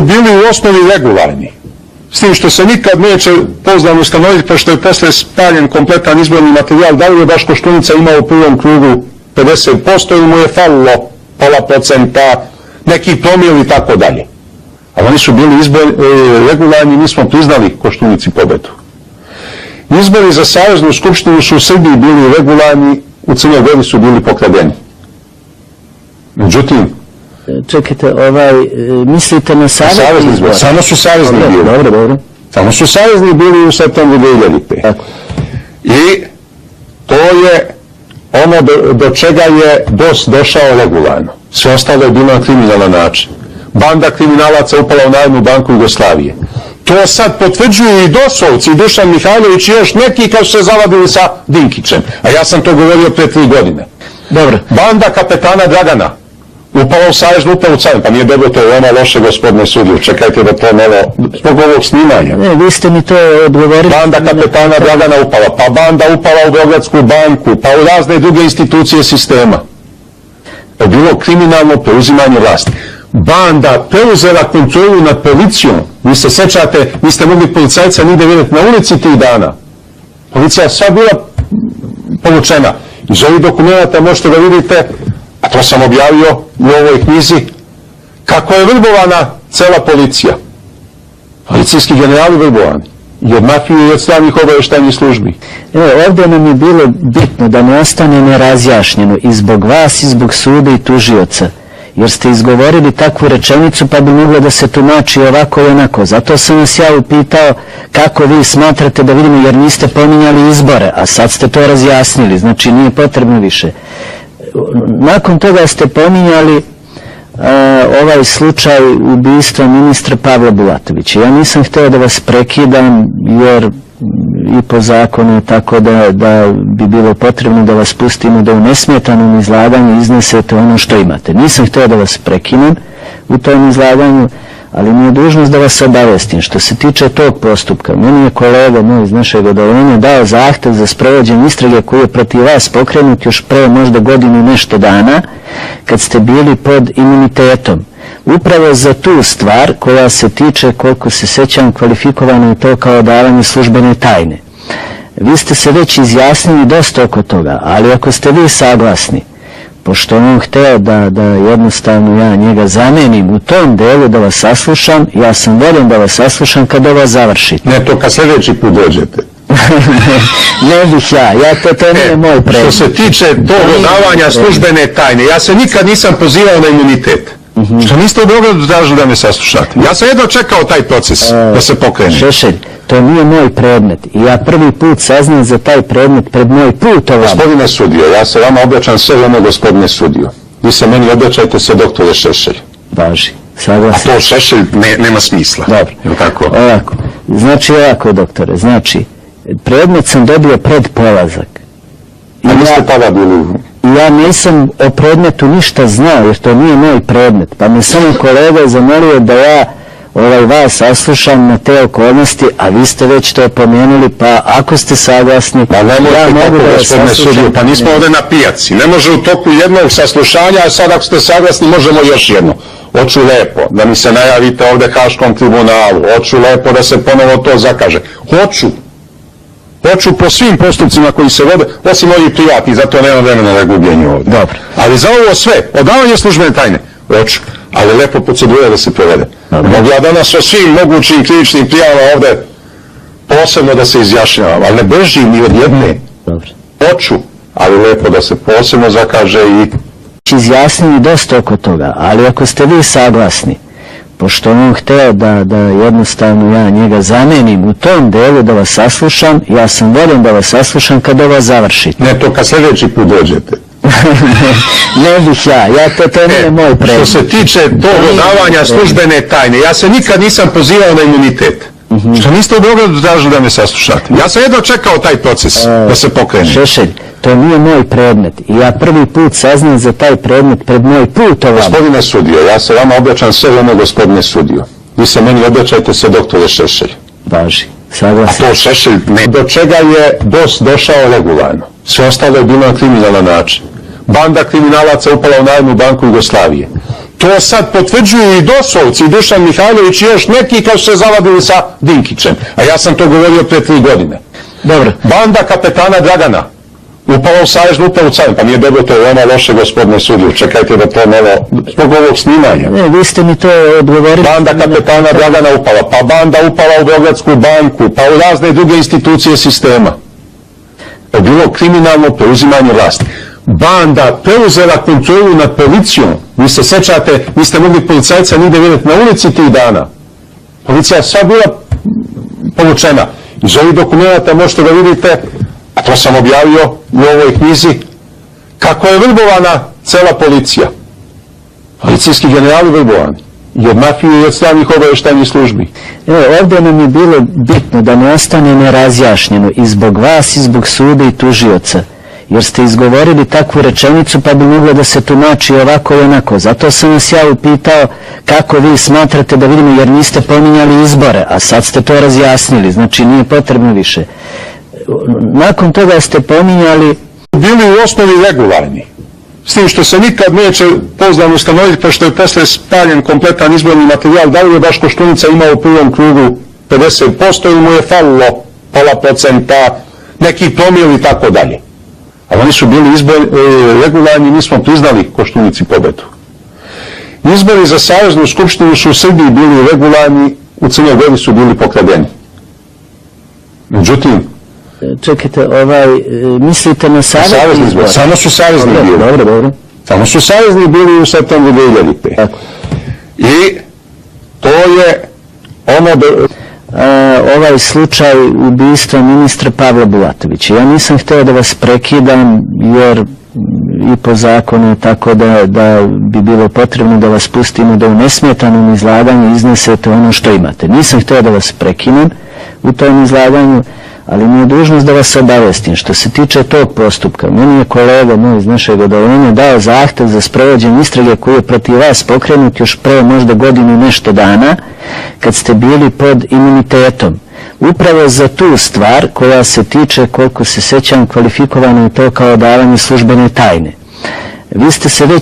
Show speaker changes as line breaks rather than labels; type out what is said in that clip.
bili u osnovi regularni. S tim što se nikad neće pouzdano ustanoviti, pošto je posle spaljen kompletan izborni materijal, da li je baš Koštunica imao u prvom krugu 50% ili mu je falilo pola procenta, nekih promil i tako dalje. Ali oni su bili regularni, mi smo priznali Koštunici pobedu. Izbori za Saveznu skupštinu su u Srbiji bili regularni, u Crnoj Gori su bili pokradeni. Međutim,
čekajte, mislite na savezni izbor?
Samo su savezni bili.
Dobro.
Samo su savezni bili u septembru 2005. I to je ono do čega je DOS došao regularno. Sve ostalo je bilo na kriminalan način. Banda kriminalaca upala u Narodnu banku Jugoslavije. To sad potvrđuju i DOS-ovci, i Dušan Mihajlović i još neki kad su se zavadili sa Dinkićem. A ja sam to govorio pre 3 godine.
Dobro.
Banda kapetana Dragana upala u Saveznu upravu Carina. Pa nije dobro, to je veoma loše, gospodine sudiju. Čekajte da to malo, zbog ovog snimanja.
Ne, vi ste mi to odgovorili.
Banda kapetana Dragana upala, pa banda upala u Beogradsku banku, pa u razne druge institucije sistema. To je bilo kriminalno preuzimanje vlasti. Banda preuzela kontrolu nad policijom. Vi se sećate, niste mogli policajca nigde vidjeti na ulici tih dana. Policija je sad bila povučena. Iz ovih dokumenta možete da vidite, a to sam objavio u ovoj knjizi, kako je vrbovana cela policija. Policijski generali vrbovani. I od mafije i od stranih obavještajnih službi.
Evo, ovdje nam je bilo bitno da ne ostane nerazjašnjeno i zbog vas i zbog suda i tužioca. Jer ste izgovorili takvu rečenicu pa bi moglo da se tumači ovako i onako. Zato sam vas ja upitao kako vi smatrate da vidimo, jer niste pominjali izbore, a sad ste to razjasnili, znači nije potrebno više. Nakon toga ste pominjali ovaj slučaj ubistva ministra Pavla Bulatovića. Ja nisam hteo da vas prekidam jer i po zakonu je tako da bi bilo potrebno da vas pustimo da u nesmetanom izlaganju iznesete ono što imate. Nisam hteo da vas prekinem u tom izlaganju, ali mi je dužnost da vas obavestim. Što se tiče tog postupka, meni je kolega moj iz našeg odeljenja dao zahtev za sprovođenje istrage koji je protiv vas pokrenut još pre možda godinu i nešto dana, kad ste bili pod imunitetom. Upravo za tu stvar koja se tiče, koliko se sećam, kvalifikovano je to kao davanje službene tajne. Vi ste se već izjasnili dosta oko toga, ali ako ste vi saglasni, pošto on hteo da jednostavno ja njega zamenim u tom delu da vas saslušam, ja sam voljen da vas saslušam kad ovo završite.
Ne, to kad sljedeći put dođete.
Ne bih ja, to nije moj predmet.
Što se tiče tog odavanja službene tajne, ja se nikad nisam pozivao na imunitet. Što niste u Beogradu tražili da me saslušate? Ja sam jedno čekao taj proces da se pokrene.
Šešelj, to nije moj predmet i ja prvi put saznam za taj predmet pred moj put ovamo.
Gospodine sudio, ja se vama obraćam sve ono gospodine sudio. Vi se meni obraćajte se doktore Šešelj.
Važi, saglasim.
A to Šešelj nema smisla.
Dobro,
tako?
Ovako. Znači ovako, doktore, znači predmet sam dobio pred polazak.
A niste tada bili...
Ja nisam o predmetu ništa znao, jer to nije moj predmet, pa me samo kolega zamolio da ja vas saslušam na te okolnosti, a vi ste već to pomenuli, pa ako ste saglasni,
ja mogu da vas saslušam. Pa nismo ovdje na pijaci, ne može u toku jednog saslušanja, a sad ako ste saglasni možemo još jedno. Hoću lepo da mi se najavite ovdje Haškom tribunalu, hoću lepo da se ponovo to zakaže. Hoću po svim postupcima koji se vode, osim ovih prijatnih, zato nema vremena na gubljenju ovdje.
Dobro.
Ali za ovo sve, odavanje službene tajne, hoću, ali lepo procedura da se provede. Mogu ja danas o svim mogućim krivičnim prijavama ovdje posebno da se izjašnjavam, ali ne bežim ni od jedne.
Dobro.
Hoću, ali lepo da se posebno zakaže i...
Izjasnili dosta oko toga, ali ako ste vi saglasni, pošto on hteo da jednostavno ja njega zamenim u tom delu da vas saslušam, ja sam voljen da vas saslušam kad ovo završite.
Ne, to kad sljedeći put dođete.
Ne bih ja, to nije moj predmet.
Što se tiče tog odavanja službene tajne, ja se nikad nisam pozivao na imunitet. Što niste u Beogradu tražili da me saslušate. Ja sam jedno čekao taj proces da se pokrene.
Šešelj, to nije moj predmet i ja prvi put saznam za taj predmet pred moj put ovamo.
Gospodine sudio, ja se vama obraćam sve ono gospodine sudio. Vi se meni obraćajte se doktore Šešelj.
Važi, saglasim.
A to Šešelj, do čega je DOS došao regularno. Sve ostalo je bilo na kriminalan način. Banda kriminalaca upala u Narodnu banku Jugoslavije. To sad potvrđuju i dosovci, i Dušan Mihajlović i još neki kao su se zavadili sa Dinkićem. A ja sam to govorio pre 3 godine.
Dobro.
Banda kapetana Dragana upala u saveznu upravu Carina. Pa nije dobro, to je veoma loše, gospodine sudiju. Čekajte da to malo, zbog ovog snimanja.
Ne, vi ste mi to odgovorili.
Banda kapetana Dragana upala, pa banda upala u Beogradsku banku, pa u razne druge institucije sistema. To je bilo kriminalno preuzimanje vlasti. Banda preuzela kontrolu nad policijom. Vi se sećate, niste mogli policajca nigde vidjeti na ulici tih dana. Policija je sva bila povučena. Iz ovih dokumenta možete da vidite, a to sam objavio u ovoj knjizi, kako je vrbovana cela policija. Policijski generali vrbovani. I od mafije i od stranih obavještajnih službi.
Evo, ovdje nam je bilo bitno da ne ostane nerazjašnjeno i zbog vas i zbog suda i tužioca. Jer ste izgovorili takvu rečenicu pa bi moglo da se tumači ovako i onako. Zato sam vas ja upitao kako vi smatrate da vidimo, jer niste pominjali izbore, a sad ste to razjasnili, znači nije potrebno više. Nakon toga ste pominjali...
Bili u osnovi regularni. S tim što se nikad neće pouzdano ustanoviti, pošto je posle spaljen kompletan izborni materijal, da li je baš Koštunica imao u prvom krugu 50% ili mu je falilo pola procenta, neki promil i tako dalje. Ali oni su bili regularni, mi smo priznali Koštunici pobedu. Izbori za Saveznu skupštinu su u Srbiji bili regularni, u Crnoj Gori su bili pokradeni. Međutim,
čekajte, mislite na savezni izbor?
Samo su savezni bili.
Dobro.
Samo su savezni bili u septembru 2005.
Tako.
I to je ono
ovaj slučaj ubistva ministra Pavla Bulatovića. Ja nisam htio da vas prekidam, jer i po zakonu je tako da bi bilo potrebno da vas pustimo da u nesmetanom izlaganju iznesete ono što imate. Nisam htio da vas prekinem u tom izlaganju, ali mi je dužnost da vas obavestim. Što se tiče tog postupka, meni je kolega moj iz našeg odeljenja dao zahtev za sprovođenje istrage koji je protiv vas pokrenut još pre možda godinu i nešto dana, kad ste bili pod imunitetom. Upravo za tu stvar koja se tiče, koliko se sećam, kvalifikovano je to kao davanje službene tajne. Vi ste se već